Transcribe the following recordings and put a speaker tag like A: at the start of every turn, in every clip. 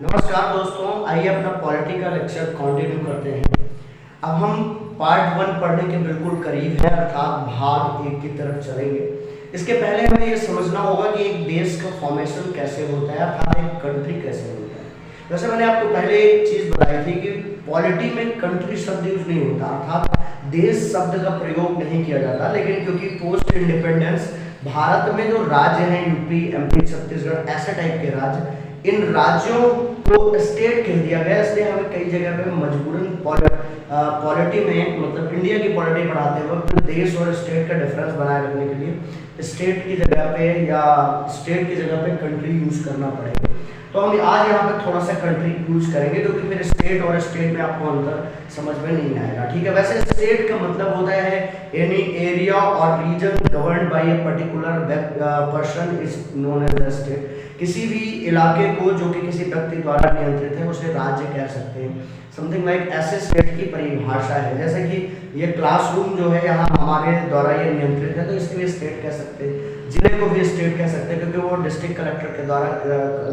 A: नमस्कार दोस्तों, आइए अपना पॉलिटी का लेक्चर कंटिन्यू करते हैं। अब हम पार्ट 1 पढ़ने के बिल्कुल करीब है, अर्थात भाग 1 की तरफ चलेंगे। इसके पहले हमें ये समझना होगा कि एक देश का फॉर्मेशन कैसे होता है, अर्थात एक कंट्री कैसे होता है। वैसे मैंने आपको पहले एक चीज बताई थी कि पॉलिटी में कंट्री शब्द यूज नहीं होता, अर्थात देश शब्द का प्रयोग नहीं किया जाता। लेकिन क्योंकि पोस्ट इंडिपेंडेंस भारत में जो राज्य हैं, यूपी, एमपी, छत्तीसगढ़, ऐसे टाइप के राज्य, इन राज्यों को स्टेट कह दिया गया, इसलिए हमें कई जगह पे मजबूरन पॉलिटी में, मतलब इंडिया की पॉलिटी पढ़ाते वक्त देश और स्टेट का डिफरेंस बनाए रखने के लिए स्टेट की जगह पे या स्टेट की जगह पे कंट्री यूज करना पड़ेगा। तो हम आज यहाँ पे थोड़ा सा कंट्री यूज करेंगे, क्योंकि फिर स्टेट और स्टेट में आपको अंतर समझ में नहीं आएगा। ठीक है, वैसे स्टेट का मतलब होता है एनी एरिया और region governed by a particular person is known as the state. किसी भी इलाके को जो कि किसी व्यक्ति द्वारा नियंत्रित है उसे राज्य कह सकते हैं। समथिंग लाइक ऐसे स्टेट की परिभाषा है, जैसे कि ये क्लासरूम जो है यहाँ हमारे द्वारा ये नियंत्रित है, तो इसके लिए स्टेट कह सकते हैं। जिले को भी स्टेट कह सकते हैं क्योंकि वो डिस्ट्रिक्ट कलेक्टर के द्वारा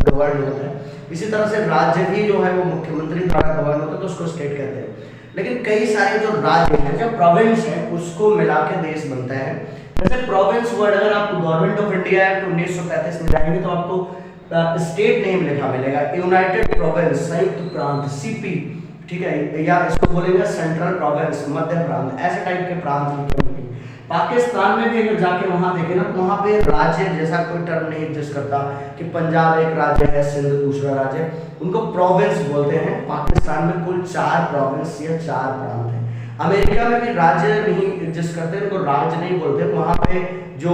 A: गवर्न होता है। इसी तरह से राज्य भी जो है वो मुख्यमंत्री द्वारा गवर्न होता है, तो उसको स्टेट कहते हैं। लेकिन कई सारे जो राज्य हैं, जो प्रोविंस है, उसको मिला के देश बनता है। जैसे प्रोविंस वर्ड अगर आप गवर्नमेंट ऑफ इंडिया एक्ट 1935 में जाएंगे तो आपको स्टेट नेम लिखा मिलेगा, यूनाइटेड प्रोविंस, संयुक्त प्रांत, सीपी, ठीक है, या इसको बोलेंगे सेंट्रल प्रोविंस, मध्य प्रांत, ऐसे टाइप के प्रांत लिखे होंगे। पाकिस्तान में भी अगर जाके वहां देखें ना तो वहां पे राज्य जैसा कोई टर्म नहीं एग्जिस्ट करता कि पंजाब एक राज्य है, सिंध दूसरा राज्य, उनको प्रोविंस बोलते हैं। पाकिस्तान में कुल 4 प्रोविंस या 4 प्रांत हैं। अमेरिका में भी राज्य नहीं एग्जिस्ट करते, उनको राज्य नहीं बोलते। वहां पे जो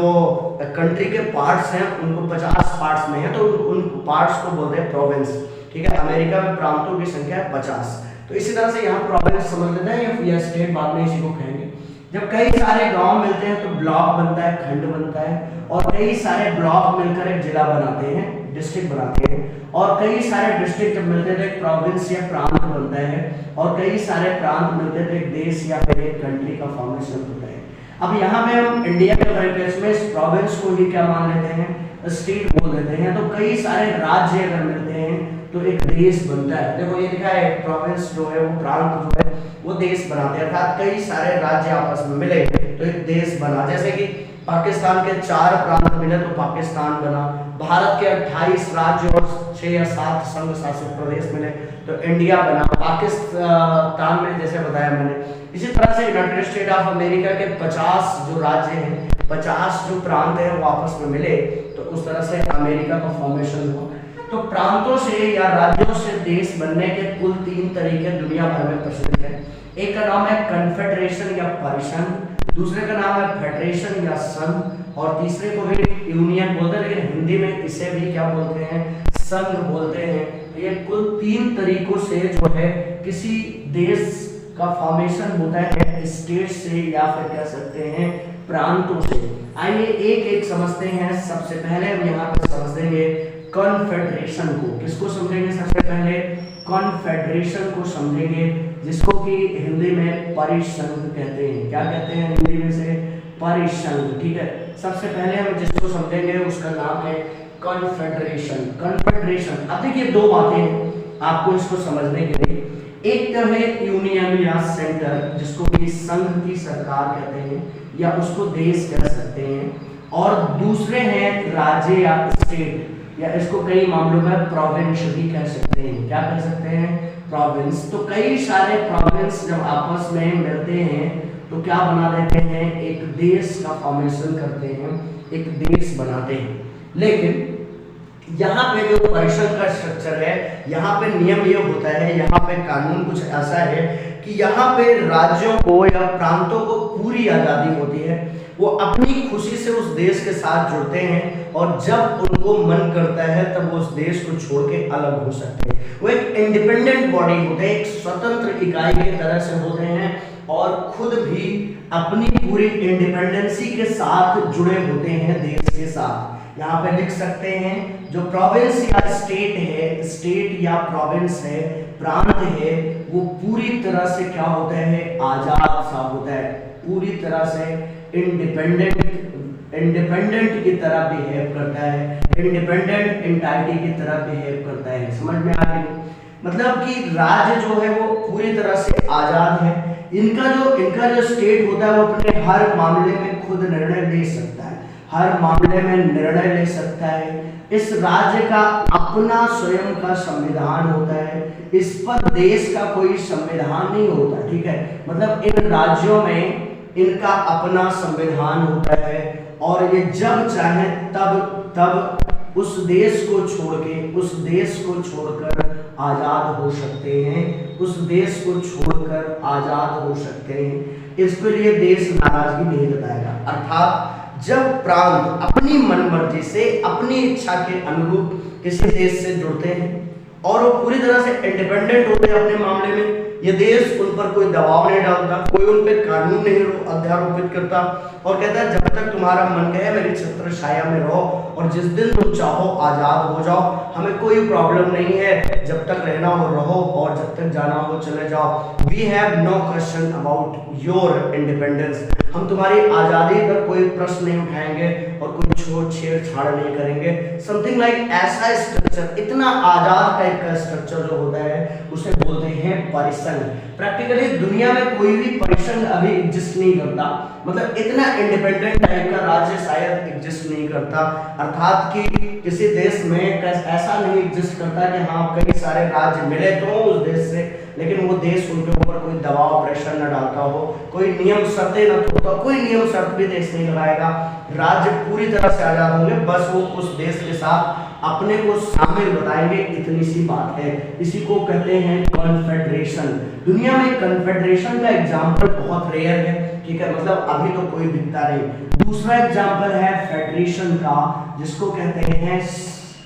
A: कंट्री के पार्ट्स हैं उनको 50 पार्ट्स में है, तो उन पार्ट्स को बोलते हैं प्रोविंस। ठीक है, अमेरिका में प्रांतों की संख्या है 50। तो इसी तरह से यहाँ प्रोविंस समझ लेते हैं या स्टेट, बाद में इसी को कहेंगे। जब कई सारे गांव मिलते हैं तो ब्लॉक बनता है, खंड बनता है, और कई सारे ब्लॉक मिलकर एक जिला बनाते हैं, डिस्ट्रिक्ट बनाते हैं, और कई सारे डिस्ट्रिक्ट जब मिलते हैं तो एक प्रोविंस या प्रांत बनता है, और कई सारे प्रांत मिलते हैं तो एक देश या फिर एक कंट्री का फॉर्मेशन होता है। अब यहाँ पे हम इंडिया के परिप्रेक्ष्य में इस प्रोविंस को ही क्या मान लेते हैं, स्टेट बोल देते हैं। तो कई सारे राज्य अगर मिलते हैं तो एक देश बनता है। देखो ये लिखा है, प्रोविंस जो है वो प्रांत जो है वो देश बनाते हैं, अर्थात कई सारे राज्य आपस में मिले तो एक देश बना। जैसे कि पाकिस्तान के 4 प्रांत मिले तो पाकिस्तान बना। भारत के 28 राज्य और 6 या 7 संघ शासित प्रदेश मिले तो इंडिया बना। पाकिस्तान में जैसे बताया मैंने, इसी तरह से यूनाइटेड स्टेट ऑफ अमेरिका के 50 जो राज्य हैं, 50 जो प्रांत हैं वो आपस में मिले तो उस तरह से अमेरिका का फॉर्मेशन हुआ। तो प्रांतों से या राज्यों से देश बनने के कुल 3 तरीके दुनिया भर में प्रचलित हैं। एक का नाम है कन्फेडरेशन या परिषद, दूसरे का नाम है फेडरेशन या संघ, और तीसरे को भी यूनियन बोलते हैं, लेकिन हिंदी में इसे भी क्या बोलते हैं, संघ बोलते हैं। तो ये कुल 3 तरीकों से जो है किसी देश का फॉर्मेशन होता है, स्टेट से या फिर कह सकते हैं प्रांतों से। आइए एक एक समझते हैं। सबसे पहले हम यहाँ पर समझ देंगे कॉन्फेडरेशन को। किसको समझेंगे? सबसे पहले कॉन्फेडरेशन को समझेंगे, जिसको कि हिंदी में परिसंघ कहते हैं। क्या कहते हैं हिंदी में से? परिसंघ। ठीक है, सबसे पहले हम जिसको समझेंगे उसका नाम है कॉन्फेडरेशन। कॉन्फेडरेशन, अब देखिए 2 बातें हैं आपको इसको समझने के लिए। एक तो है यूनियन या सेंटर, जिसको कि संघ की सरकार कहते हैं या उसको देश कह सकते हैं, और दूसरे हैं राज्य या स्टेट, या इसको कई मामलों में प्रोविंस भी कह सकते हैं। क्या कह सकते हैं? प्रोविंस। तो कई सारे प्रोविंस जब आपस में मिलते हैं तो क्या बना देते हैं, एक देश का फॉर्मेशन करते हैं, एक देश बनाते हैं। लेकिन यहाँ पे जो परिषद का स्ट्रक्चर है, यहाँ पे नियम ये होता है, यहाँ पे कानून कुछ ऐसा है कि यहाँ पे राज्यों को या प्रांतों को पूरी आजादी होती है। वो अपनी खुशी से उस देश के साथ जुड़ते हैं, और जब उनको मन करता है तब वो उस देश को छोड़ के अलग हो सकते हैं। वो एक इंडिपेंडेंट बॉडी होते हैं, एक स्वतंत्र इकाई की तरह से होते हैं, और खुद भी अपनी पूरी इंडिपेंडेंसी के साथ जुड़े होते हैं देश के साथ। यहाँ पे लिख सकते हैं जो प्रोविंस या स्टेट है, स्टेट या प्रोविंस है, प्रांत है, वो पूरी तरह से क्या होता है, आजाद सा होता है, पूरी तरह से इंडिपेंडेंट इंडिपेंडेंट की तरह बिहेव करता है, इंडिपेंडेंट एंटाइटी की तरह बिहेव करता है। समझ में आ गई? मतलब कि राज्य जो है वो पूरी तरह से आजाद है। इनका जो स्टेट होता है वो अपने हर मामले में खुद निर्णय ले सकता है, हर मामले में निर्णय ले सकता है। इस राज्य का अपना स्वयं का संविधान होता है, इस पर देश का कोई संविधान नहीं होता। ठीक है, मतलब इन राज्यों में इनका अपना संविधान होता है और ये जब चाहे तब उस देश को छोड़कर आजाद हो सकते हैं, उस देश को छोड़कर आजाद हो सकते हैं। इसके लिए देश नाराजगी नहीं जताएगा। अर्थात जब प्रांत अपनी मनमर्जी से अपनी इच्छा के अनुरूप किसी देश से जुड़ते हैं और वो पूरी तरह से इंडिपेंडेंट होते हैं अपने मामले में, ये देश उन पर कोई दबाव नहीं डालता, कोई उन पर कानून नहीं अध्यारोपित करता और कहता है जब तक तुम्हारा मन कहे मेरी छत्र छाया में रहो और जिस दिन तुम चाहो आजाद हो जाओ, हमें कोई प्रॉब्लम नहीं है, जब तक रहना हो रहो और जब तक जाना हो चले जाओ। We have no question about your independence. हम तुम्हारी आजादी पर कोई प्रश्न नहीं उठाएंगे और कोई छेड़छाड़ नहीं करेंगे। समथिंग लाइक ऐसा स्ट्रक्चर, इतना आजाद टाइप का स्ट्रक्चर जो होता है उसे बोलते हैं परिसंघ। प्रैक्टिकली दुनिया में कोई भी परिसंघ अभी एग्जिस्ट नहीं करता, मतलब इतना इंडिपेंडेंट टाइप का राज्य शायद एग्जिस्ट नहीं करता। अर्थात कि किसी देश में ऐसा नहीं एग्जिस्ट करता कि हाँ कई सारे राज्य मिले तो उस देश से, लेकिन वो देश उनके ऊपर कोई दबाव प्रेशर न डालता हो, कोई नियम शर्तें न थोपता, कोई नियम शर्त भी देश नहीं लगाएगा। राज्य पूरी तरह से आजाद होंगे, बस वो उस देश के साथ अपने को शामिल बताएंगे, इतनी सी बात है। इसी को कहते हैं कॉन्फेडरेशन। दुनिया में कॉन्फेडरेशन का एग्जाम्पल बहुत रेयर है, ठीक है, मतलब अभी तो कोई दिखता नहीं। दूसरा एग्जाम्पल है फेडरेशन का, जिसको कहते हैं,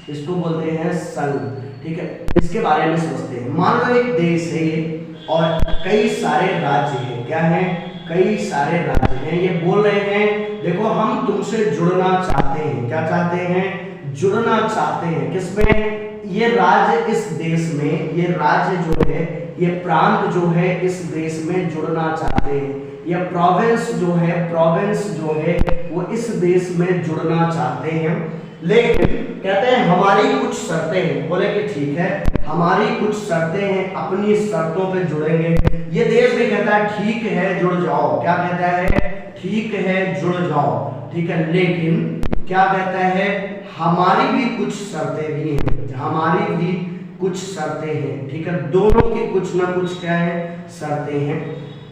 A: इसको बोलते हैं संघ। ठीक है, इसके बारे में समझते हैं। मान लो एक देश है ये और कई सारे राज्य हैं। क्या है? कई सारे राज्य हैं। ये बोल रहे हैं देखो हम तुमसे जुड़ना चाहते हैं। क्या चाहते हैं? जुड़ना चाहते हैं। किसमें? ये राज्य इस देश में, ये राज्य जो है, ये प्रांत जो है इस देश में जुड़ना चाहते हैं। ये प्रोविंस जो है वो इस देश में जुड़ना चाहते हैं, लेकिन कहते हैं हमारी कुछ शर्तें हैं। बोले कि ठीक है हमारी कुछ शर्तें हैं, अपनी शर्तों पे जुड़ेंगे। ये देश भी कहता है ठीक है जुड़ जाओ। क्या कहता है? ठीक है जुड़ जाओ। ठीक है, लेकिन क्या कहता है? हमारी भी कुछ शर्तें भी हैं, हमारी भी कुछ शर्तें हैं। ठीक है, दोनों की कुछ ना कुछ क्या है? शर्तें हैं।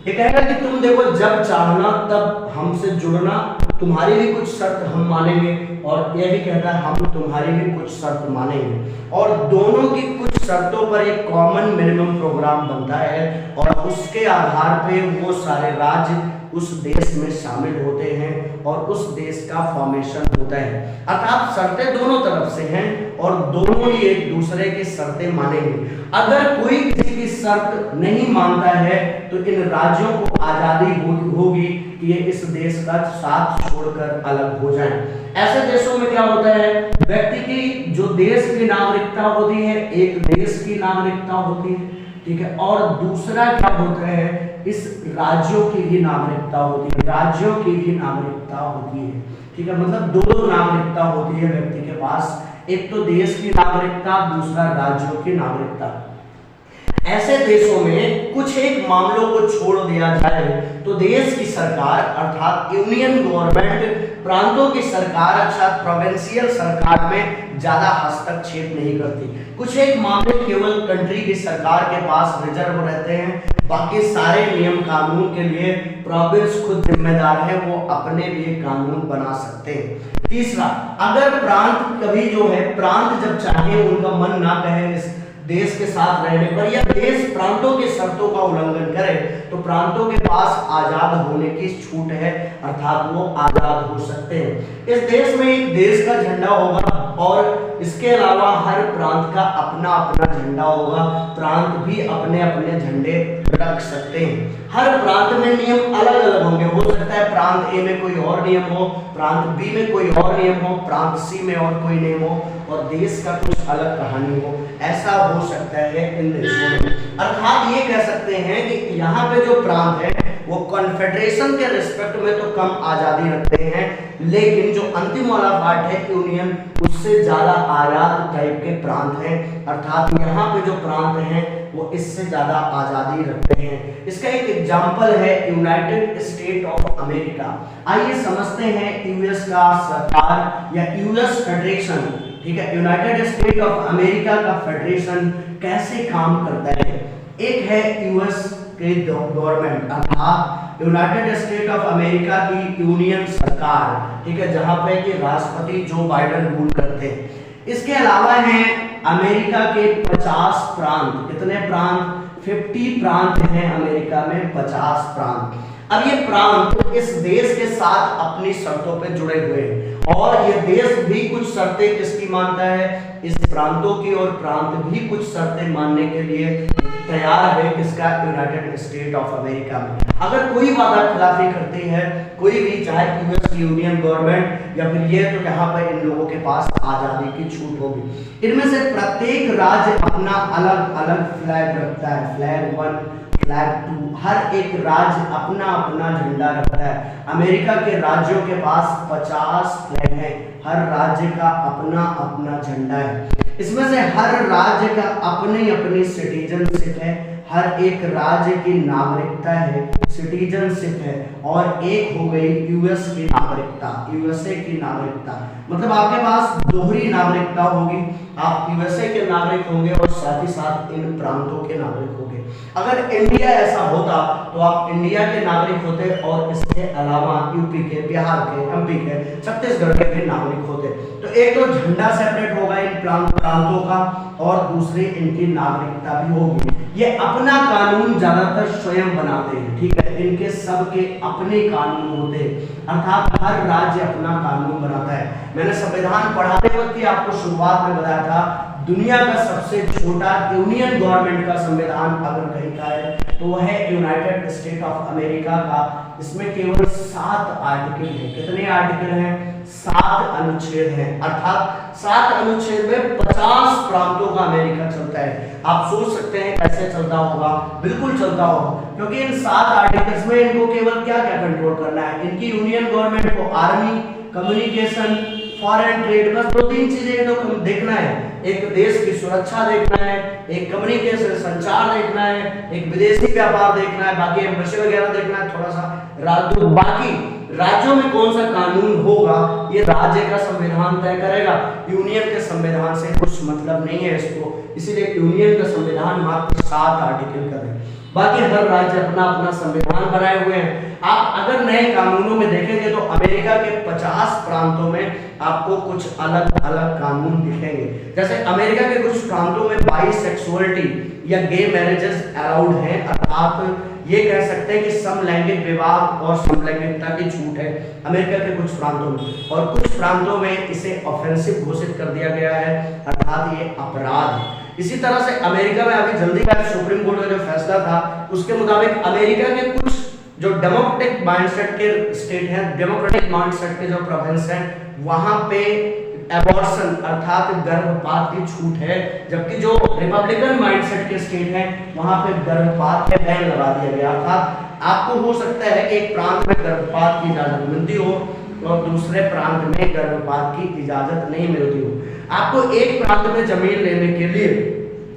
A: ये कहेगा कि तुम देखो जब चाहना तब हमसे जुड़ना, तुम्हारी भी कुछ शर्त हम मानेंगे, और यह भी कहता है हम तुम्हारी भी कुछ शर्त मानेंगे, और दोनों की कुछ शर्तों पर एक कॉमन मिनिमम प्रोग्राम बनता है और उसके आधार पे वो सारे राज्य उस देश में शामिल होते हैं और उस देश का फॉर्मेशन होता है। अर्थात शर्तें दोनों तरफ से हैं और दोनों ही एक दूसरे की शर्तें मानेंगे। अगर कोई किसी की शर्त नहीं मानता है तो इन राज्यों को आजादी होगी कि ये इस देश का साथ छोड़कर अलग हो जाएं। ऐसे देशों में क्या होता है? व्यक्ति की जो देश की नागरिकता होती है, एक देश की नागरिकता होती है, ठीक है, और दूसरा क्या होता है? इस राज्यों की भी नागरिकता होती है, राज्यों की भी नागरिकता होती है। ठीक है, मतलब दो नागरिकता होती है व्यक्ति के पास, एक तो देश की नागरिकता, दूसरा राज्यों की नागरिकता। ऐसे देशों में कुछ एक मामलों को छोड़ दिया जाए तो देश की सरकार अर्थात यूनियन गवर्नमेंट प्रांतों की सरकार अर्थात प्रोविंशियल सरकार में ज्यादा हस्तक्षेप नहीं करती। कुछ एक मामले केवल कंट्री की सरकार के पास रिजर्व रहते हैं, बाकी सारे नियम कानून के लिए प्रोविंस खुद जिम्मेदार है, वो अपने लिए कानून बना सकते हैं। तीसरा, अगर प्रांत कभी जो है प्रांत जब चाहे उनका मन ना कहे इस देश के साथ रहने पर या देश प्रांतों के शर्तों का उल्लंघन करे तो प्रांतों के पास आजाद होने की छूट है, अर्थात वो आजाद हो सकते हैं। इस देश में एक देश का झंडा होगा और इसके अलावा हर प्रांत का अपना अपना झंडा होगा। प्रांत भी अपने अपने झंडे रख सकते हैं। हर प्रांत में नियम अलग अलग होंगे। हो सकता है प्रांत ए में कोई और नियम हो, प्रांत बी में कोई और नियम हो, प्रांत सी में और कोई नियम हो और देश का कुछ अलग कहानी हो। ऐसा हो सकता है इन देशों में। अर्थात ये कह सकते हैं कि यहाँ पे जो प्रांत है वो कॉन्फेडरेशन के रिस्पेक्ट में तो कम आजादी रखते हैं, लेकिन जो अंतिम वाला पार्ट है यूनियन, उससे ज्यादा आजाद टाइप के प्रांत हैं, अर्थात यहाँ पे जो प्रांत हैं वो इससे ज्यादा आजादी रखते हैं। इसका एक एग्जांपल है यूनाइटेड स्टेट ऑफ अमेरिका। आइए समझते हैं यूएस का सरकार या यूएस फेडरेशन, ठीक है, यूनाइटेड स्टेट ऑफ अमेरिका का फेडरेशन कैसे काम करता है। एक है यूएस के गवर्नमेंट, अर्थात यूनाइटेड स्टेट ऑफ अमेरिका की यूनियन सरकार, ठीक है, जहां पे कि राष्ट्रपति जो बाइडेन रूल करते हैं। इसके अलावा हैं अमेरिका के 50 प्रांत। कितने प्रांत? 50 प्रांत हैं अमेरिका में, 50 प्रांत। अब ये प्रांत इस देश के साथ अपनी शर्तों पे जुड़े हुए हैं और ये देश भी कुछ शर्तें किसकी मानता है, इस प्रांतों की, और प्रांत भी कुछ शर्तें मानने के लिए तैयार है, किसका, यूनाइटेड स्टेट ऑफ अमेरिका में। अगर कोई वादा खिलाफी करती है कोई भी, चाहे यूएस यूनियन गवर्नमेंट या फिर ये, तो यहाँ पर इन लोगों के पास आजादी की छूट होगी। इनमें से प्रत्येक राज्य अपना अलग अलग फ्लैग रखता है, फ्लैग 1, फ्लैग 2, हर एक राज्य अपना अपना झंडा रखता है। अमेरिका के राज्यों के पास 50 फ्लैग हैं, हर राज्य का अपना अपना झंडा है। इसमें से हर राज्य का अपनी अपनी सिटीजनशिप है, हर एक राज्य की नागरिकता है, सिटीजनशिप है, और एक हो गई यूएस की नागरिकता, यूएसए की नागरिकता। मतलब आपके पास दोहरी नागरिकता होगी, आप यूएसए के नागरिक होंगे और साथ ही साथ इन प्रांतों के नागरिक होंगे। अगर इंडिया ऐसा होता तो आप इंडिया के नागरिक होते और इसके अलावा यूपी के, बिहार के, एमपी के, छत्तीसगढ़ के भी नागरिक होते। तो एक तो झंडा सेपरेट होगा इन प्रांतों का, और दूसरी इनकी नागरिकता भी होगी। ये अपना कानून ज्यादातर स्वयं बनाते हैं, ठीक है, इनके सबके अपने कानून होते हैं, अर्थात हर राज्य अपना कानून बनाता है। मैंने संविधान पढ़ाते वक्त ही आपको शुरुआत में बताया था, दुनिया का सबसे छोटा यूनियन गवर्नमेंट का संविधान अगर कहीं का है तो वह है यूनाइटेड स्टेट ऑफ अमेरिका का। इसमें केवल 7 आर्टिकल हैं। कितने आर्टिकल हैं? 7 अनुच्छेद हैं, अर्थात 7 अनुच्छेद में 50 प्रांतों का अमेरिका चलता है। आप सोच सकते हैं कैसे चलता होगा, बिल्कुल चलता होगा, क्योंकि इन 7 आर्टिकल्स में इनको केवल क्या क्या कंट्रोल करना है, इनकी यूनियन गवर्नमेंट को आर्मी, कम्युनिकेशन, फॉरेन ट्रेड, बस 2-3 चीजें तो देखना है। एक देश की सुरक्षा देखना है, एक कम्युनिकेशन संचार देखना है, एक विदेशी व्यापार देखना है, बाकी एम्बेसी वगैरह देखना है, थोड़ा सा बाकी राज्यों में कौन सा कानून होगा ये राज्य का संविधान तय करेगा। यूनियन के संविधान से कुछ मतलब नहीं है इसको, इसीलिए यूनियन का संविधान मात्र 7 आर्टिकल का है, बाकी हर राज्य अपना अपना संविधान बनाए हुए हैं। आप अगर नए कानूनों में देखेंगे तो अमेरिका के 50 प्रांतों में आपको कुछ अलग अलग कानून दिखेंगे। जैसे अमेरिका के कुछ प्रांतों में बाइसेक्सुअलिटी या गे मैरिजेस अलाउड हैं, अर्थात ये कह सकते हैं कि समलैंगिक विवाह और समलैंगिकता की छूट है अमेरिका के कुछ प्रांतों में, और कुछ प्रांतों में इसे ऑफेंसिव घोषित कर दिया गया है, अर्थात ये अपराध है। इसी तरह से अमेरिका में अभी जल्दी का सुप्रीम कोर्ट का जो फैसला था उसके मुताबिक अमेरिका के कुछ जो डेमोक्रेटिक माइंडसेट के स्टेट हैं, डेमोक्रेटिक माइंडसेट के जो प्रोविंस हैं, वहां पे एबॉर्शन अर्थात गर्भपात की छूट है, जबकि जो रिपब्लिकन माइंडसेट के स्टेट हैं वहां पे गर्भपात पे बैन लगा दिया गया। अर्थात आपको हो सकता है कि एक प्रांत में गर्भपात की इजाजत मिलती हो और दूसरे प्रांत में गर्भपात की इजाजत नहीं मिलती हो। आपको एक प्रांत में जमीन लेने के लिए,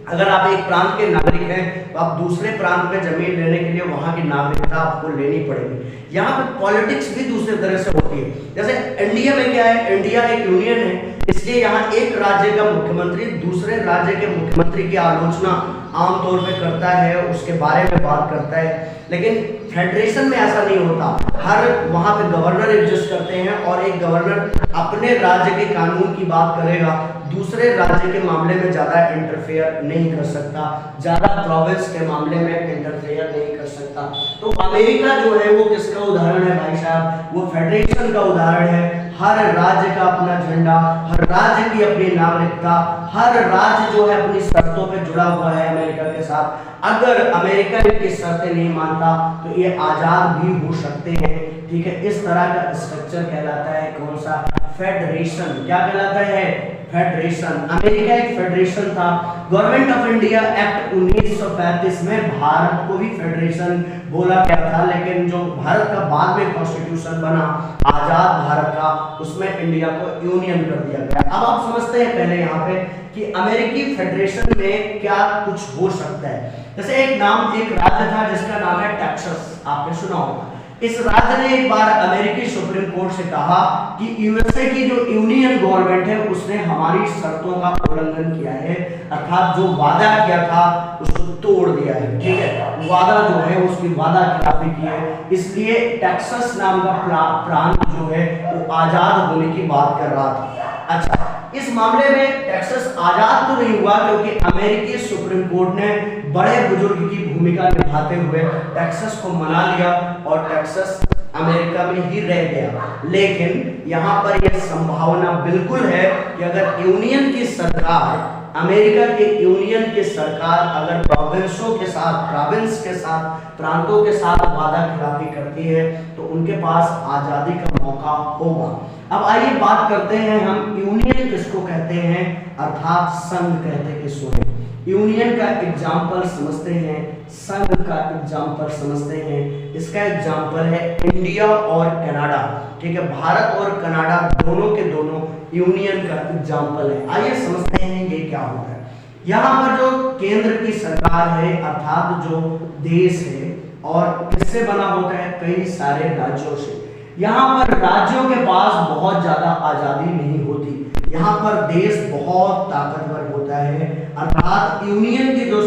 A: अगर आप एक प्रांत के नागरिक हैं तो आप दूसरे प्रांत में जमीन लेने के लिए वहां की नागरिकता आपको लेनी पड़ेगी। यहाँ पे पॉलिटिक्स भी दूसरे तरह से होती है। जैसे इंडिया में क्या है, इंडिया एक यूनियन है, इसलिए यहाँ एक राज्य का मुख्यमंत्री दूसरे राज्य के मुख्यमंत्री की आलोचना आमतौर पे करता है, उसके बारे में बात करता है। लेकिन फेडरेशन में ऐसा नहीं होता, हर वहां पे गवर्नर एग्जिस्ट करते हैं और एक गवर्नर अपने राज्य के कानून की बात करेगा, दूसरे राज्य के मामले में ज्यादा इंटरफेयर नहीं कर सकता, ज्यादा प्रोविंस के मामले में इंटरफेयर नहीं कर सकता। तो अमेरिका जो है वो किसका उदाहरण है भाई साहब, वो फेडरेशन का उदाहरण है। हर राज्य का अपना झंडा, हर राज्य की अपनी नागरिकता, हर राज्य जो है अपनी शर्तों पे जुड़ा हुआ है अमेरिका के साथ। अगर अमेरिका इनकी शर्तें नहीं मानता तो ये आजाद भी हो सकते हैं, ठीक है, इस तरह का स्ट्रक्चर कहलाता है कौन सा, फेडरेशन। क्या कहलाता है, फेडरेशन। अमेरिका एक फेडरेशन था। गवर्नमेंट ऑफ इंडिया एक्ट 1935 में भारत को भी फेडरेशन बोला गया था, लेकिन जो भारत का बाद में कॉन्स्टिट्यूशन बना आजाद भारत का, उसमें इंडिया को यूनियन कर दिया गया। अब आप समझते हैं पहले यहाँ पे कि अमेरिकी फेडरेशन में क्या कुछ हो सकता है। जैसे एक राज्य था जिसका नाम है टेक्सास, आपने सुना होगा। इस राज्य ने एक बार अमेरिकी सुप्रीम कोर्ट से कहा कि यूएसए की जो यूनियन गवर्नमेंट है उसने हमारी शर्तों का उल्लंघन किया है, अर्थात जो वादा किया था उसको तोड़ दिया है। ठीक है, वादा जो है उसकी वादा खिलाफी की है, इसलिए टेक्सास नाम का प्रांत जो है वो आजाद होने की बात कर रहा था। अच्छा, इस मामले में टेक्सास आजाद तो नहीं हुआ, क्योंकि अमेरिकी सुप्रीम कोर्ट ने बड़े बुजुर्ग की भूमिका निभाते हुए टेक्सास को मना लिया और टेक्सास अमेरिका में ही रह गया। लेकिन यहाँ पर यह संभावना बिल्कुल है कि अगर यूनियन की सरकार, अमेरिका के यूनियन की सरकार अगर प्रोविंस के साथ, प्रांतों के साथ वादा खिलाफी करती है तो उनके पास आजादी का मौका होगा। अब आइए बात करते हैं हम यूनियन किसको कहते हैं, अर्थात संघ कहते किसको हैं। यूनियन का एग्जाम्पल समझते हैं, संघ का एग्जाम्पल समझते हैं। इसका एग्जाम्पल है इंडिया और कनाडा। ठीक है, भारत और कनाडा दोनों के दोनों यूनियन का एग्जाम्पल है। आइए समझते हैं ये क्या होता है। यहाँ पर जो केंद्र की सरकार है, अर्थात जो देश है, और किससे बना होता है, कई सारे राज्यों से। यहाँ पर राज्यों के पास बहुत ज्यादा आजादी नहीं होती, यहाँ पर देश बहुत ताकतवर होता है, अर्थात यूनियन की जो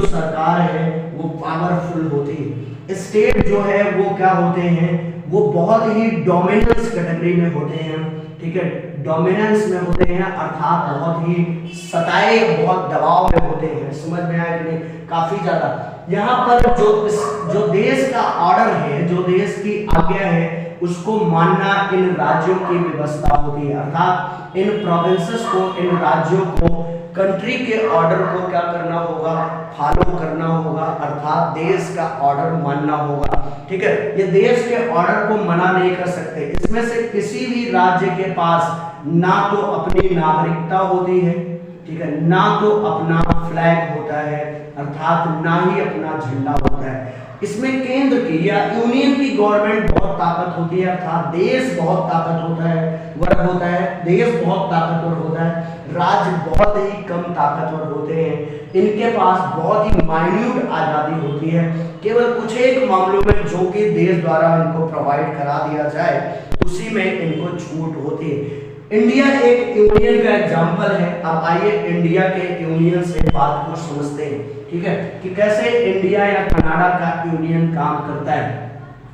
A: सरकार है वो पावरफुल होती है। स्टेट जो है वो क्या होते हैं, वो बहुत ही डोमिनेंस कैटेगरी में होते हैं। ठीक है, डोमिनेंस में होते हैं, अर्थात बहुत ही सताए, बहुत दबाव में होते हैं। समझ में आया कि नहीं, काफी ज्यादा। यहाँ पर जो देश का ऑर्डर है, जो देश की आज्ञा है, उसको मानना इन राज्यों की व्यवस्था होती है, अर्थात इन प्रोविंसेस को, इन राज्यों को कंट्री के ऑर्डर को क्या करना होगा, फॉलो करना होगा, अर्थात देश का ऑर्डर मानना होगा। ठीक है, ये देश के ऑर्डर को मना नहीं कर सकते। इसमें से किसी भी राज्य के पास ना तो अपनी नागरिकता होती है, ठीक है, ना तो अपना फ्लैग होता है, अर्थात ना ही अपना झंडा होता है। इसमें केंद्र की या यूनियन की गवर्नमेंट बहुत ताकत होती है, अर्थात देश बहुत ताकत होता है, देश बहुत ताकतवर होता है, राज्य बहुत ही कम ताकतवर होते हैं। इनके पास बहुत ही माइन्यूट आजादी होती है, केवल कुछ एक मामलों में जो कि देश द्वारा इनको प्रोवाइड करा दिया जाए उसी में इनको छूट होती है। इंडिया एक यूनियन का एग्जाम्पल है। अब आइए इंडिया के यूनियन से बात को समझते हैं, ठीक है, कि कैसे इंडिया या कनाडा का यूनियन काम करता है।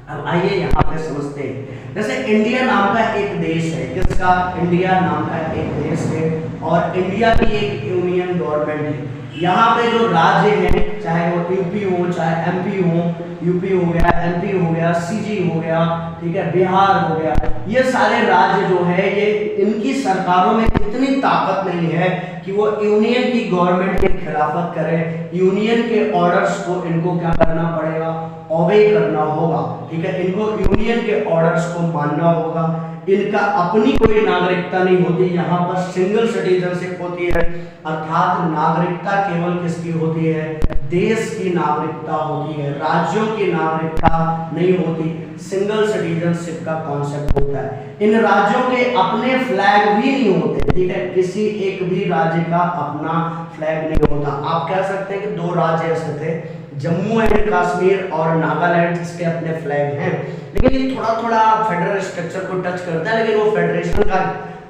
A: अब आइए यहाँ पे समझते हैं। जैसे इंडिया नाम का एक देश है, किसका, इंडिया नाम का एक देश है, और इंडिया की एक यूनियन गवर्नमेंट है। यहाँ पे जो राज्य हैं, चाहे वो यूपी हो, चाहे एमपी हो, यूपी हो गया, एमपी हो गया, सीजी हो गया, ठीक है, बिहार हो गया, ये सारे राज्य जो है ये इनकी सरकारों में इतनी ताकत नहीं है कि वो यूनियन की गवर्नमेंट की खिलाफत करें। यूनियन के ऑर्डर्स को इनको क्या करना पड़ेगा, ओबे करना होगा। ठीक है, इनको यूनियन के ऑर्डर्स को मानना होगा। इनका अपनी कोई नागरिकता नहीं होती, यहाँ पर सिंगल सिटीजनशिप होती है, अर्थात नागरिकता केवल किसकी होती है, देश की नागरिकता होती है, राज्यों की नागरिकता नहीं होती। सिंगल सिटीजनशिप का कॉन्सेप्ट होता है। इन राज्यों के अपने फ्लैग भी नहीं होते, ठीक है, किसी एक भी राज्य का अपना फ्लैग नहीं होता। आप कह सकते हैं कि दो राज्य ऐसे थे, जम्मू एंड कश्मीर और नागालैंड, इसके अपने फ्लैग हैं, लेकिन ये थोड़ा थोड़ा फेडरल स्ट्रक्चर को टच करता है, लेकिन वो फेडरेशन का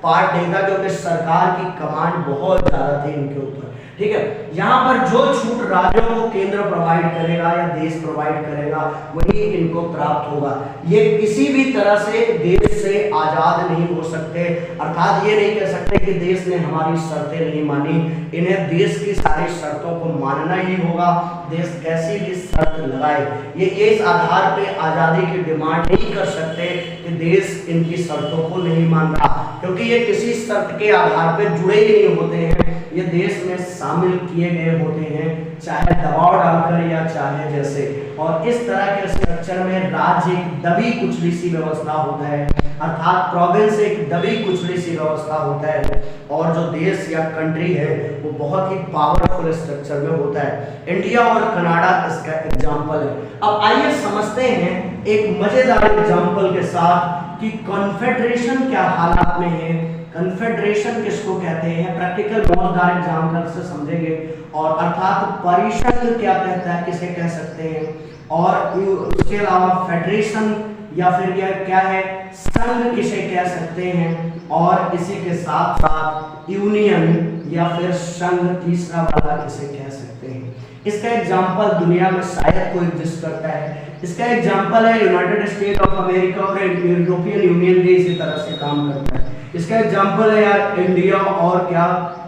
A: पार्ट नहीं था, क्योंकि सरकार की कमांड बहुत ज्यादा थी इनके ऊपर। ठीक है, यहाँ पर जो छूट राज्यों को केंद्र प्रोवाइड करेगा या देश प्रोवाइड करेगा वही इनको प्राप्त होगा। ये किसी भी तरह से देश से आजाद नहीं हो सकते, अर्थात ये नहीं कह सकते कि देश ने हमारी शर्तें नहीं मानी, इन्हें देश की सारी शर्तों को मानना ही होगा। देश कैसी भी शर्त लगाए, ये इस आधार पे आजादी की डिमांड नहीं कर सकते कि देश इनकी शर्तों को नहीं मान रहा, क्योंकि ये किसी शर्त के आधार पे जुड़े ही नहीं होते हैं। ये देश में शामिल किए गए होते हैं, चाहे दबाव डालकर या चाहे जैसे। और इस तरह के स्ट्रक्चर में राज्य एक दबी कुचली सी व्यवस्था होता है, अर्थात प्रोविंस एक दबी कुचली सी व्यवस्था होता है, और जो देश या कंट्री है वो बहुत ही पावरफुल स्ट्रक्चर में होता है। इंडिया और कनाडा इसका एग्जाम्पल है। अब आइए समझते हैं एक मजेदार एग्जाम्पल के साथ कि कॉन्फेडरेशन क्या हालात में है, कॉन्फेडरेशन किसको कहते हैं, प्रैक्टिकल मजेदार एग्जाम्पल से समझेंगे। और अर्थात परिषद क्या कहता है, किसे कह सकते हैं, और उसके अलावा फेडरेशन या फिर यह क्या है, संघ किसे कह सकते हैं, और इसी के साथ साथ यूनियन या फिर संघ तीसरा वाला किसे कह सकते हैं। इसका एग्जाम्पल दुनिया में शायद कोई एग्जिस्ट करता है। इसका एग्जाम्पल है यूनाइटेड स्टेट ऑफ अमेरिका और यूरोपियन यूनियन भी इसी तरह से काम करता है। इसका एग्जाम्पल है यार इंडिया और क्या,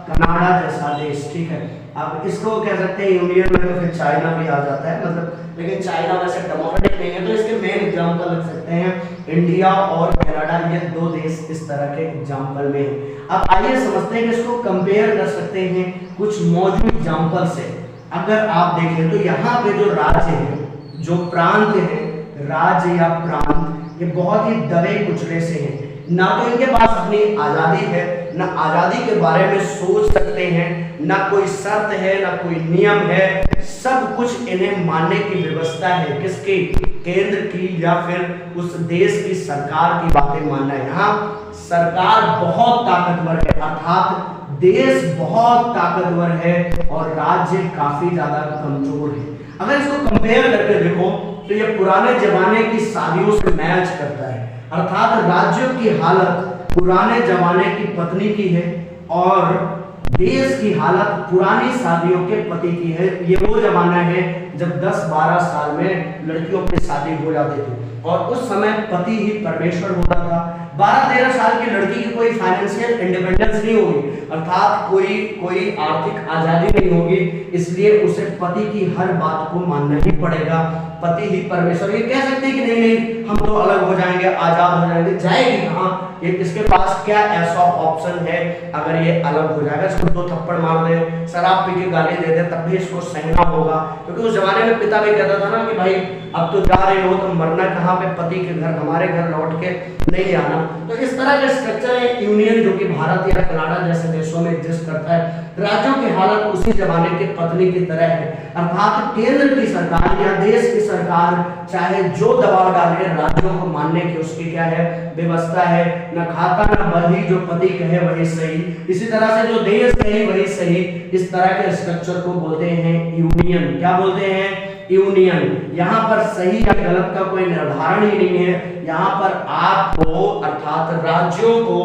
A: कनाडा जैसा देश, ठीक है। अब इसको कह सकते हैं यूनियन में, तो फिर चाइना भी आ जाता है, मतलब लेकिन चाइना वैसे डेमोक्रेटिक नहीं है, तो इसके मेन एग्जाम्पल लग सकते हैं इंडिया और कनाडा, ये दो देश इस तरह के एग्जाम्पल में है। अब आइए समझते हैं कि इसको कंपेयर कर सकते हैं कुछ मौजूद एग्जाम्पल से। अगर आप देखें तो यहाँ पे जो राज्य है, जो प्रांत है, राज्य या प्रांत, ये बहुत ही दबे कुचले से हैं। ना तो इनके पास अपनी आज़ादी है, ना आज़ादी के बारे में सोच सकते हैं, ना कोई शर्त है, ना कोई नियम है, सब कुछ इन्हें मानने की व्यवस्था है, किसकी, केंद्र की या फिर उस देश की सरकार की बातें मानना है। यहाँ सरकार बहुत ताकतवर है, अर्थात देश बहुत ताकतवर है और राज्य काफी ज्यादा कमजोर है। अगर इसको कंपेयर करके देखो तो ये पुराने जमाने की शादियों से मैच करता है, अर्थात राज्यों की हालत पुराने जमाने की पत्नी की है और देश की हालत पुरानी शादियों के पति की है। ये वो जमाना है जब 10-12 साल में लड़कियों की शादी हो जाती थी और उस समय पति ही परमेश्वर होता था। 12-13 साल की लड़की की कोई फाइनेंशियल इंडिपेंडेंस नहीं होगी, अर्थात कोई आर्थिक आजादी नहीं होगी, इसलिए उसे पति की हर बात को मानना ही पड़ेगा। पति ही परमेश्वर। ये कह सकते हैं कि नहीं नहीं हम तो अलग हो जाएंगे, आजाद हो जाएंगे, जाएगी कहाँ, ये इसके पास क्या ऐसा ऑप्शन है अगर ये अलग हो जाएगा, इसको 2 थप्पड़ मार दे, शराब पी के गाली दे दे, तब भी इसको सहना होगा। क्योंकि उस जमाने में पिता भी कहता था ना कि भाई अब तो जा रहे हो तो मरना कहाँ पे, पति के घर, हमारे घर लौट के नहीं आना। तो इस तरह का स्ट्रक्चर है यूनियन, जो कि भारत या कनाडा जैसे देशों में एग्जिस्ट करता है। राज्यों की हालत उसी जमाने के पत्नी की तरह है, अर्थात केंद्र की सरकार या देश की सरकार चाहे जो दबाव डाले, राज्यों को मानने की उसकी क्या है, व्यवस्था है। न खाता न बही, जो पति कहे वही सही, इसी तरह से जो देश कहे वही सही। इस तरह के स्ट्रक्चर को बोलते हैं यूनियन। क्या बोलते हैं, यूनियन। यहाँ पर सही या गलत का कोई निर्धारण ही नहीं है, यहाँ पर आपको अर्थात राज्यों को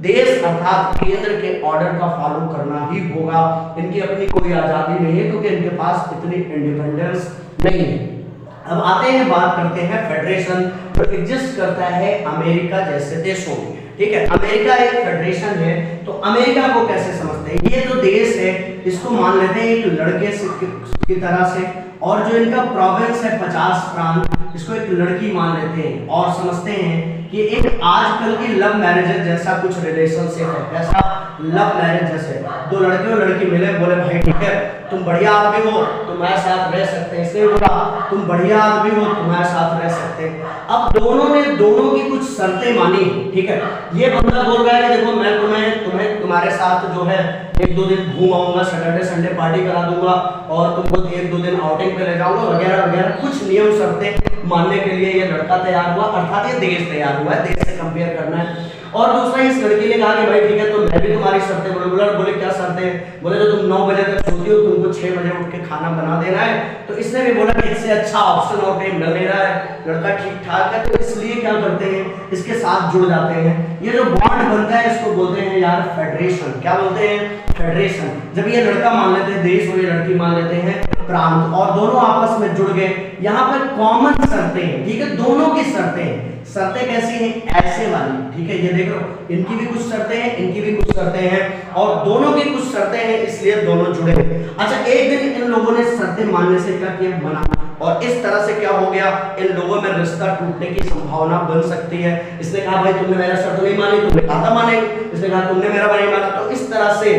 A: देश अर्थात केंद्र के ऑर्डर का फॉलो करना ही होगा। इनकी अपनी कोई आजादी नहीं है क्योंकि इनके पास इतनी इंडिपेंडेंस नहीं है। अब आते हैं, बात करते हैं फेडरेशन, जो एग्जिस्ट करता है अमेरिका जैसे देशों में। ठीक है, अमेरिका एक फेडरेशन है। तो अमेरिका को कैसे समझते हैं, ये जो देश है इसको मान लेते हैं एक लड़के की तरह से, और जो इनका प्रोविंस है 50 प्रांत, इसको एक लड़की मान लेते हैं और समझते हैं कि एक आजकल की लव मैरिज जैसा कुछ रिलेशनशिप है। कैसा, लव मैरिज जैसे, 2 लड़के और लड़की मिले, बोले भाई ठीक है तुम बढ़िया आदमी हो, तुम्हारे साथ रह सकते हैं। इसने बोला तुम बढ़िया आदमी हो, तुम्हारे साथ रह सकते हैं। अब दोनों ने दोनों की कुछ शर्तें मानी, ठीक है। ये बंदा बोल रहा है कि देखो मैं तुम्हें तुम्हारे साथ जो है 1-2 दिन घूम आऊंगा, सैटरडे संडे पार्टी करा दूंगा और तुमको 1-2 दिन आउटिंग पे ले जाऊंगा वगैरह वगैरह, कुछ नियम शर्तें मानने के लिए ये लड़का तैयार हुआ, अर्थात ये देश तैयार हुआ है, देश से कंपेयर करना है। और दूसरा, इस लड़की ने कहा कि भाई ठीक है तो मैं भी तुम्हारी शर्तें बोले क्या शर्तें, बोले जो तुम 9 बजे तक सोती हो तुमको 6 बजे उठ के खाना बना देना है। तो इसने भी बोला कि इससे अच्छा ऑप्शन और कहीं मिल नहीं रहा है, लड़का ठीक ठाक है, तो इसलिए क्या करते हैं, इसके साथ जुड़ जाते हैं। ये जो बॉन्ड बनता है इसको बोलते हैं यार फेडरेशन। क्या बोलते हैं, फेडरेशन। जब ये लड़का मान लेते हैं देश और ये लड़की मान लेते हैं प्रांत, और दोनों आपस में जुड़ गए, यहाँ पर कॉमन शर्तें हैं, ठीक है, दोनों की शर्तें हैं। शर्तें कैसी हैं, ऐसे वाली, ठीक है, ये देख लो, इनकी भी कुछ शर्तें हैं, इनकी भी कुछ शर्तें हैं, और दोनों की कुछ शर्तें हैं, इसलिए दोनों जुड़े हैं। अच्छा, एक दिन इन लोगों ने शर्तें मानने से क्या किया, मना, और इस तरह से क्या हो गया, इन लोगों में रिश्ता टूटने की संभावना बन सकती है। इसने कहा भाई तुमने मेरा शर्त नहीं मानी, तुमने कहा था मानेंगे, इसने कहा तुमने मेरा नहीं माना, तो इस तरह से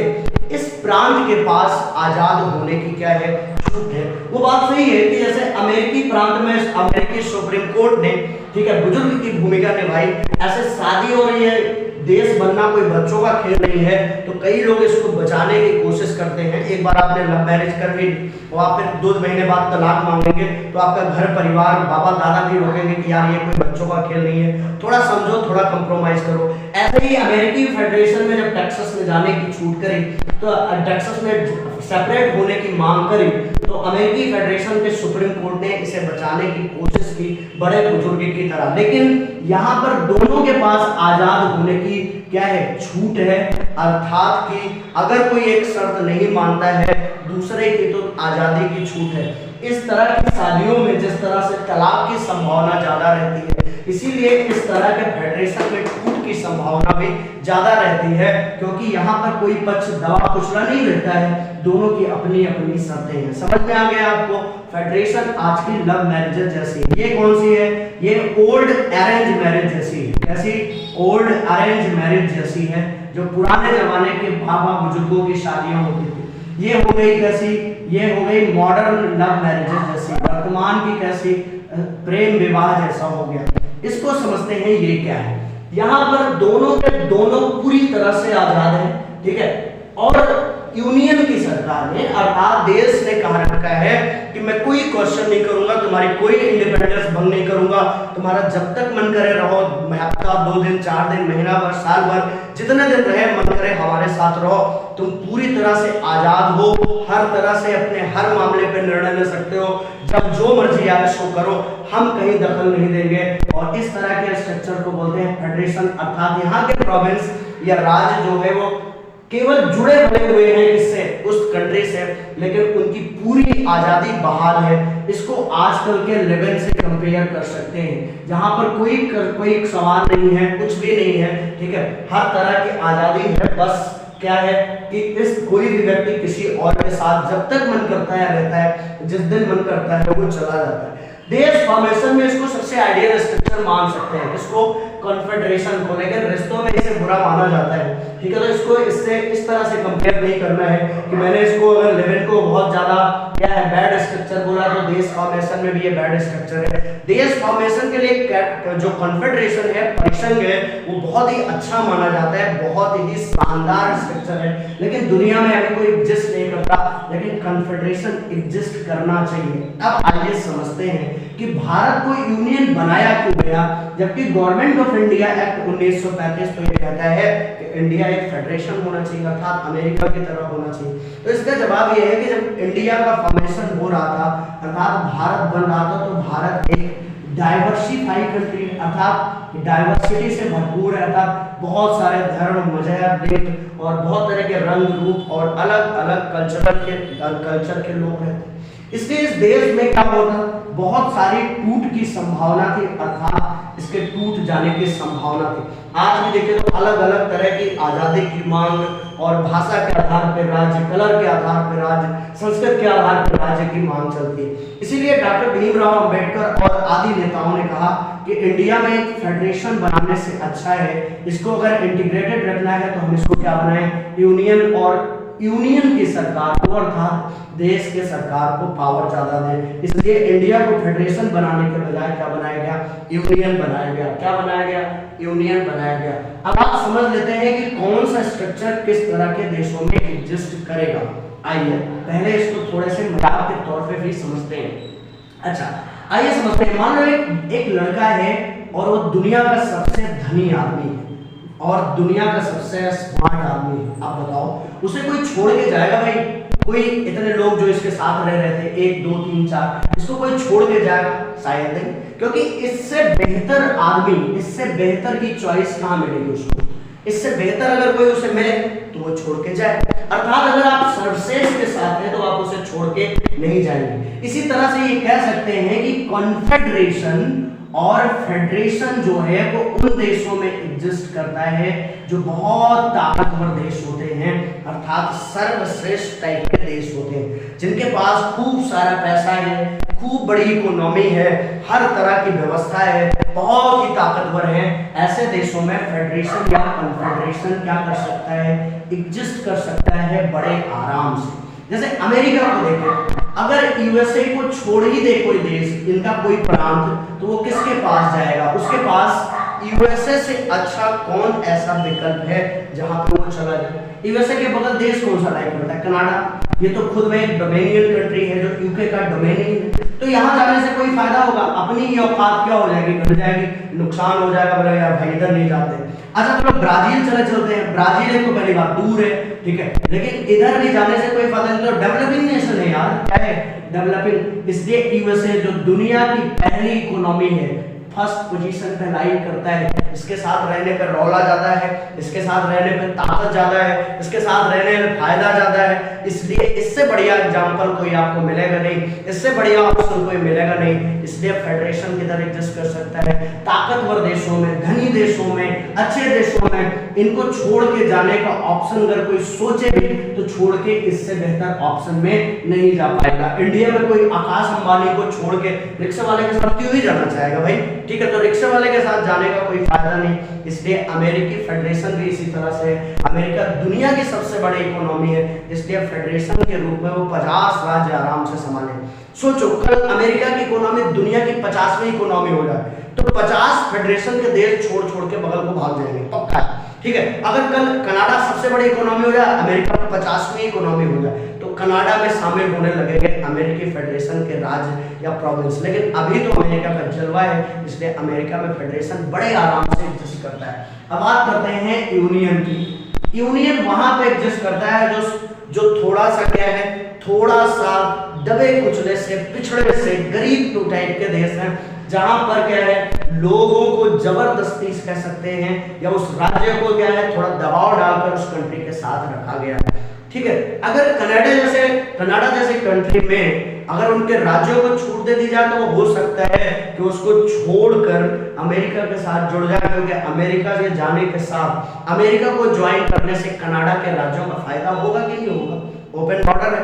A: इस प्रांत के पास आजाद होने की क्या है, छूट है। वो बात सही है कि जैसे अमेरिकी प्रांत में अमेरिकी सुप्रीम कोर्ट ने, ठीक है, बुजुर्ग की भूमिका निभाई। ऐसे शादी और ये देश बनना कोई बच्चों का खेल नहीं है, तो कई लोग इसको बचाने की कोशिश करते हैं। एक बार आपने लव मैरिज कर ली और आप फिर 2 महीने बाद तलाक मांगेंगे तो आपका घर परिवार बाबा दादा भी रोकेंगे कि यार ये कोई बच्चों का खेल नहीं है, थोड़ा समझो, थोड़ा कंप्रोमाइज करो। ऐसे ही अमेरिकी फेडरेशन में जब टेक्सास में जाने की छूट करी तो टेक्सास में सेपरेट होने की मांग करी, तो अमेरिकी फेडरेशन के सुप्रीम कोर्ट ने इसे बचाने की कोशिश की बड़े बुजुर्ग की तरह। लेकिन यहाँ पर दोनों के पास आजाद होने की क्या है, छूट है। अर्थात कि अगर कोई एक शर्त नहीं मानता है दूसरे की, तो आजादी की छूट है। इस तरह की शादियों में जिस तरह से तलाक की संभावना ज्यादा रहती है, इसीलिए इस तरह के फेडरेशन में छूट की संभावना भी ज्यादा रहती है, क्योंकि यहाँ पर कोई पक्ष दबा कुचला नहीं रहता है, दोनों की अपनी अपनी शर्तें हैं। समझ में आ गया आपको? फेडरेशन आज की लव मैरिजेस जैसी है। ये कौन सी है? ये ओल्ड अरेंज मैरिज जैसी है। कैसी? ओल्ड अरेंज मैरिज जैसी है, जो पुराने जमाने के बाबा बुजुर्गों की शादियां होती थी। ये हो गई कैसी? ये हो गई मॉडर्न लव मैरिजेस जैसी, वर्तमान की कैसी? प्रेम विवाह जैसा हो गया। इसको समझते हैं ये क्या है। यहाँ पर दोनों के दोनों पूरी तरह से आजाद है, ठीक है। और यूनियन की सरकार ने अर्थात देश ने कहा रखा है कि मैं कोई क्वेश्चन नहीं करूंगा, तुम्हारी कोई इंडिपेंडेंस भंग नहीं करूंगा, तुम्हारा जब तक मन करे रहो, हफ्ता 2 दिन 4 दिन महीना भर साल भर जितने दिन रहे मन करे हमारे साथ रहो। तुम पूरी तरह से आजाद हो, हर तरह से अपने हर मामले पे निर्णय ले सकते हो, जब जो मर्जी आए सो करो, हम कहीं दखल नहीं देंगे। और इस तरह के स्ट्रक्चर को बोलते हैं फेडरेशन। अर्थात यहाँ के प्रोविंस या राज्य जो है वो केवल जुड़े बने हुए हैं इससे, उस कंट्री से, लेकिन उनकी पूरी आजादी बहाल है। इसको आजकल के लेवल से कंपेयर कर सकते हैं, जहां पर कोई सवाल नहीं है, कुछ भी नहीं है, ठीक है। हर तरह की आजादी है। बस क्या है कि इस कोई भी व्यक्ति किसी और के साथ जब तक मन करता है रहता है, जिस दिन मन करता है वो चला जाता है। देश फॉर्मेशन में इसको सबसे आइडियल स्ट्रक्चर मान सकते हैं, इसको कॉन्फेडरेशन को, लेकिन रिश्तों में इसे बुरा माना जाता है, ठीक है। तो इसको इससे इस तरह से कंपेयर नहीं करना है कि मैंने इसको अगर लेवल को बहुत ज्यादा क्या है बैड स्ट्रक्चर बोला, तो देश फॉर्मेशन में भी ये बैड स्ट्रक्चर है। देश फॉर्मेशन के लिए जो कॉन्फेडरेशन है, परिसंघ है, वो बहुत ही अच्छा माना जाता है, बहुत ही शानदार स्ट्रक्चर है। लेकिन दुनिया में अभी कोई एग्जिस्ट नहीं करता, लेकिन कॉन्फेडरेशन एग्जिस्ट करना चाहिए। अब आइए समझते हैं कि भारत को यूनियन बनाया क्यों गया, जबकि गवर्नमेंट ऑफ इंडिया एक्ट 1935 तो ये कहता है कि इंडिया एक फेडरेशन होना चाहिए, अर्थात अमेरिका की तरह होना चाहिए। तो इसका जवाब ये है कि जब इंडिया का फॉर्मेशन हो रहा था, अर्थात भारत बन रहा था, तो भारत एक डाइवर्सिफाई कंट्री, अर्थात डाइवर्सिटी से भरपूर है, अर्थात बहुत सारे धर्म, मजहब, लिंग और बहुत तरह के रंग रूप और अलग अलग कल्चर के लोग रहते हैं। इसलिए इस देश में क्या होता, बहुत सारी टूट की संभावना थी, अर्थात इसके टूट जाने की संभावना थी। आज भी देखें तो अलग अलग तरह की आजादी की मांग और भाषा के आधार पर राज्य, कलर के आधार पर राज्य, संस्कृत के आधार पर राज्य की मांग चलती है। इसीलिए डॉक्टर भीमराव अंबेडकर और आदि नेताओं ने कहा कि इंडिया में एक फेडरेशन बनाने से अच्छा है, इसको अगर इंटीग्रेटेड रखना है तो हम इसको क्या बनाएं, यूनियन, और यूनियन की सरकार को, अर्थात देश के सरकार को पावर ज्यादा दे। इसलिए इंडिया को फेडरेशन बनाने के बजाय क्या बनाया गया, यूनियन बनाया गया। क्या बनाया गया, यूनियन बनाया गया। अब आप समझ लेते हैं कि कौन सा स्ट्रक्चर किस तरह के देशों में एग्जिस्ट करेगा। आइए पहले इसको थोड़े से मजाक के तौर पे भी समझते हैं। अच्छा आइए समझते हैं। मान लो एक लड़का है और वो दुनिया का सबसे धनी आदमी है और दुनिया का सबसे स्मार्ट आदमी है। आप बताओ उसे कोई छोड़ के जाएगा भाई? कोई इतने लोग जो इसके साथ रह रहे थे 1 2 3 4, इसको कोई छोड़ के जाएगा? शायद नहीं, क्योंकि इससे बेहतर आदमी, इससे बेहतर की चॉइस कहाँ मिलेगी उसको? इससे बेहतर अगर कोई उसे मिले तो वो छोड़ के जाए। अर्थात अगर आप सर्वश्रेष्ठ के साथ हैं तो आप उसे छोड़ के नहीं जाएंगे। इसी तरह से ये कह सकते हैं कि कॉन्फेडरेशन और फेडरेशन जो है वो उन देशों में एग्जिस्ट करता है जो बहुत ताकतवर देश होते हैं, अर्थात सर्वश्रेष्ठ टाइप के देश होते हैं, जिनके पास खूब सारा पैसा है, खूब बड़ी इकोनॉमी है, हर तरह की व्यवस्था है, बहुत ही ताकतवर है। ऐसे देशों में फेडरेशन या कॉन्फेडरेशन क्या कर सकता है, एग्जिस्ट कर सकता है बड़े आराम से। जैसे अमेरिका को देखें, अगर यूएसए को छोड़ ही दे कोई देश, इनका कोई प्रांत, तो वो किसके पास जाएगा? उसके पास यूएसए से अच्छा कौन ऐसा विकल्प है जहां पे वो चला जाए? यूएसए के बगल देश कौन सा लाइक करता है? कनाडा। ये तो खुद में एक डोमेनियन कंट्री है जो यूके का डोमेनियन है, तो यहाँ जाने से कोई फायदा होगा? अपनी ये औकात क्या हो जाएगी? घट जाएगी, नुकसान हो जाएगा। बोले यार भाई इधर नहीं जाते। अच्छा चलो ब्राजील चलते हैं। ब्राजील एक तो पहली बात दूर है, ठीक है, लेकिन इधर भी जाने से कोई फायदा नहीं। तो डेवलपिंग नेशन है यार, क्या है? डेवलपिंग। इसलिए यूएसए जो दुनिया की पहली इकोनॉमी है, फर्स्ट पोजीशन पे लाइन करता है। इसके साथ रहने पर रौला ज्यादा है, इसके साथ रहने पर ताकत ज्यादा है, इसके साथ रहने में फायदा ज्यादा है। इसलिए इससे बढ़िया एग्जांपल कोई आपको मिलेगा नहीं, इससे बढ़िया ऑप्शन कोई मिलेगा नहीं। इसलिए फेडरेशन किधर एग्जिस्ट कर सकता है? ताकतवर देशों में, धनी देशों में, अच्छे देशों में। इनको छोड़ के जाने का ऑप्शन अगर कोई सोचे भी तो छोड़ के इससे बेहतर ऑप्शन में नहीं जा पाएगा। इंडिया में कोई आकाश अंबानी को छोड़ के रिक्शा वाले के साथ क्यों ही जाना चाहेगा भाई? ठीक है, तो रिक्शा वाले के साथ जाने का कोई फायदा नहीं। इसलिए अमेरिकी फेडरेशन भी इसी तरह से है। अमेरिका दुनिया की सबसे बड़ी इकोनॉमी है, इसलिए फेडरेशन के रूप में वो 50 राज्य आराम से संभाले। सोचो कल अमेरिका की इकोनॉमी दुनिया की 50वीं इकोनॉमी हो जाए तो 50 फेडरेशन के देश छोड़ छोड़ के बगल को भाग जाएंगे, पक्का है। ठीक है, अगर कल कनाडा सबसे बड़ी इकोनॉमी हो जाए, अमेरिका 50वीं इकोनॉमी हो जाए, तो कनाडा में शामिल होने लगेंगे अमेरिकी फेडरेशन के राज्य या प्रोविंस। लेकिन अभी तो अमेरिका का जलवा है, इसलिए अमेरिका में फेडरेशन बड़े आराम से एग्जिस्ट करता है। अब बात करते हैं यूनियन की। यूनियन वहां पे एग्जिस्ट करता है जो थोड़ा सा क्या है, थोड़ा सा दबे कुचले से, पिछड़े से, गरीब टू टाइप के देश हैं, जहां पर क्या है, लोगों को जबरदस्ती कह सकते हैं या उस राज्य को क्या है, थोड़ा दबाव डालकर उस कंट्री के साथ रखा गया है। ठीक है, अगर कनाडा जैसे कंट्री में अगर उनके राज्यों को छूट दे दी जाए तो वो हो सकता है कि उसको छोड़कर अमेरिका के साथ जुड़ जाए, क्योंकि अमेरिका से जाने के साथ, अमेरिका को ज्वाइन करने से कनाडा के राज्यों का फायदा होगा कि नहीं होगा? ओपन बॉर्डर है,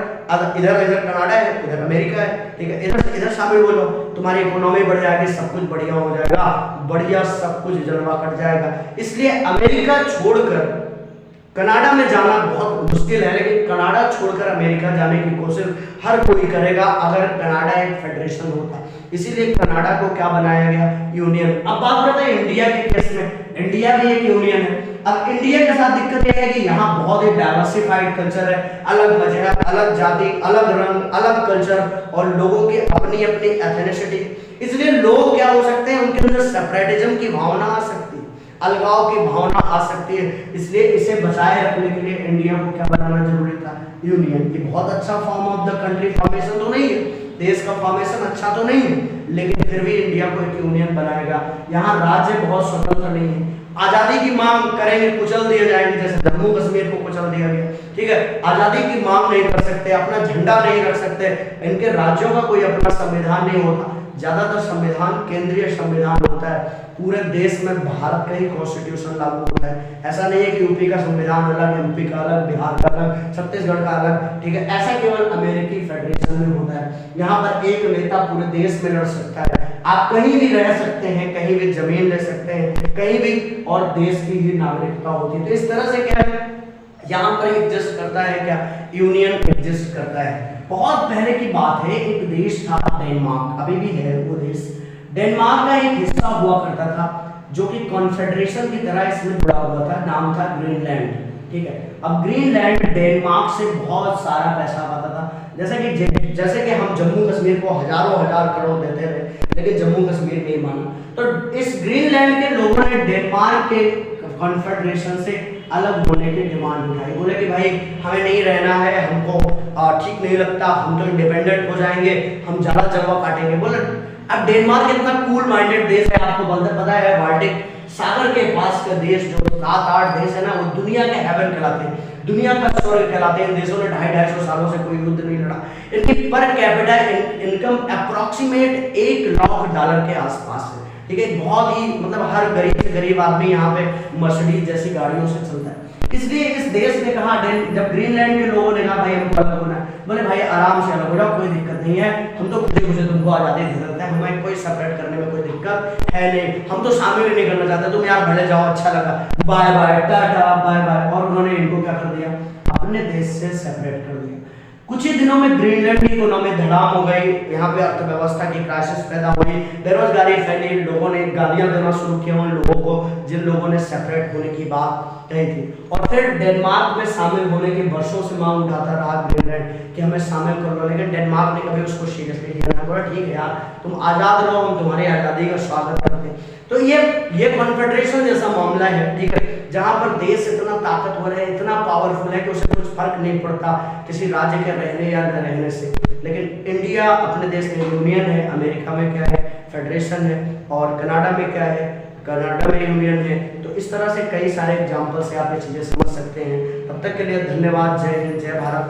A: इधर कनाडा है, इधर अमेरिका है, ठीक है, इधर शामिल हो जाओ, तुम्हारी इकोनॉमी बढ़ जाएगी, सब कुछ बढ़िया हो जाएगा, बढ़िया सब कुछ जलवा कट जाएगा। इसलिए अमेरिका छोड़कर कनाडा में जाना बहुत मुश्किल है, लेकिन कनाडा छोड़कर अमेरिका जाने की कोशिश हर कोई करेगा अगर कनाडा एक फेडरेशन होता। इसीलिए कनाडा को क्या बनाया गया? यूनियन। अब बात करते हैं इंडिया के केस में। इंडिया भी एक यूनियन है। अब इंडिया के साथ दिक्कत यह है कि यहाँ बहुत ही डाइवर्सिफाइड कल्चर है, अलग मजहब, अलग जाति, अलग रंग, अलग कल्चर और लोगों की अपनी अपनी एथनिसिटी। इसलिए लोग क्या हो सकते हैं, उनके अंदर सेपरेटिज्म की भावना आ सकती है, अलगाव की भावना आ सकती है। इसलिए इसे बचाए रखने के लिए इंडिया को क्या बनाना जरूरी था? यूनियन। ये बहुत अच्छा form of the country formation तो नहीं है, देश का फॉर्मेशन अच्छा तो नहीं है, लेकिन फिर भी इंडिया को एक यूनियन बनाएगा। यहाँ राज्य बहुत स्वतंत्र नहीं है, आजादी की मांग करेंगे कुचल दिए जाएंगे, जैसे जम्मू कश्मीर को कुचल दिया गया। ठीक है, आजादी की मांग नहीं कर सकते, अपना झंडा नहीं रख सकते, इनके राज्यों का कोई अपना संविधान नहीं होता। ज्यादातर संविधान केंद्रीय संविधान होता है, पूरे देश में भारत का ही कॉन्स्टिट्यूशन लागू होता है। ऐसा नहीं है कि यूपी का संविधान अलग, एमपी का अलग, बिहार का अलग, छत्तीसगढ़ का अलग। ठीक है, ऐसा केवल अमेरिकी फेडरेशन में होता है। यहाँ पर एक नेता पूरे देश में लड़ सकता है, आप कहीं भी रह सकते हैं, कहीं भी जमीन ले सकते हैं, कहीं भी, और देश की ही नागरिकता होती है। तो इस तरह से क्या है, यहाँ पर एग्जिस्ट करता है क्या? यूनियन एग्जिस्ट करता है। बहुत पहले की बात है, एक देश था डेनमार्क, अभी भी है वो देश। डेनमार्क का एक हिस्सा हुआ करता था जो कि कॉन्फेडरेशन की तरह इसमें जुड़ा हुआ था, नाम था ग्रीनलैंड। ठीक है, अब ग्रीनलैंड डेनमार्क से बहुत सारा पैसा पाता था। जैसे कि हम जम्मू कश्मीर को हजारों हजार करोड़ देते रहे, लेकिन जम्मू कश्मीर नहीं माना। तो इस ग्रीनलैंड के लोगों ने डेनमार्क के कॉन्फेडरेशन से अलग होने की डिमांड उठाई। बोले कि भाई हमें नहीं रहना है, हमको ठीक नहीं लगता, हम तो इंडिपेंडेंट हो जाएंगे, हम ज्यादा जगह काटेंगे। बोले अब डेनमार्क इतना कूल माइंडेड देश है, आपको पता है, बाल्टिक सागर के पास का देश, जो 7-8 देश है ना, वो दुनिया के हेवन कहलाते हैं, दुनिया का स्वर्ग कहलाते हैं। इन देशों ने 250-250 सालों से कोई युद्ध नहीं लड़ा। इनकी पर कैपिटा इनकम अप्रोक्सीमेट $1,00,000 के आसपास है। ठीक है, बहुत ही मतलब हर गरीब से गरीब आदमी यहाँ पे मर्सिडीज जैसी गाड़ियों से चलता है। इसलिए इस देश ने कहा, जब ग्रीनलैंड के लोगों ने कहा भाई हमको अलग होना है, बोले भाई आराम से अलग हो जाओ, कोई दिक्कत नहीं है, हम तो खुद ही तुमको आजादी दे सकते हैं, हमें कोई सेपरेट करने में कोई दिक्कत है नहीं, हम तो शामिल ही नहीं करना चाहते, तुम यार भले जाओ, अच्छा लगा, bye bye tata bye bye. और उन्होंने इनको क्या कर दिया, अपने देश से सेपरेट कर दिया। कुछ ही दिनों में ग्रीनलैंड की इकोनॉमी धड़ाम हो गई, यहाँ पे अर्थव्यवस्था की क्राइसिस पैदा हुई, बेरोजगारी फैली, लोगों ने गालियां देना शुरू किया उन लोगों को जिन लोगों ने सेपरेट होने की बात कही थी। और फिर डेनमार्क में शामिल होने की वर्षों से मांग उठाता रहा ग्रीनलैंड कि हमें शामिल कर लो, लेकिन डेनमार्क ने कभी उसको सीरियसली लिया नहीं, बोला ठीक है यार तुम आज़ाद रहो, हम तुम्हारी आज़ादी का स्वागत करते हैं। तो ये कॉन्फेडरेशन जैसा मामला है, ठीक है, जहां पर देश इतना ताकतवर है, इतना पावरफुल है कि उसे कुछ फर्क नहीं पड़ता किसी राज्य के रहने या न रहने से। लेकिन इंडिया अपने देश में यूनियन है, अमेरिका में क्या है, फेडरेशन है, और कनाडा में क्या है, कनाडा में यूनियन है। तो इस तरह से कई सारे एग्जाम्पल से आप ये चीजें समझ सकते हैं। तब तक के लिए धन्यवाद। जय हिंद, जय भारत।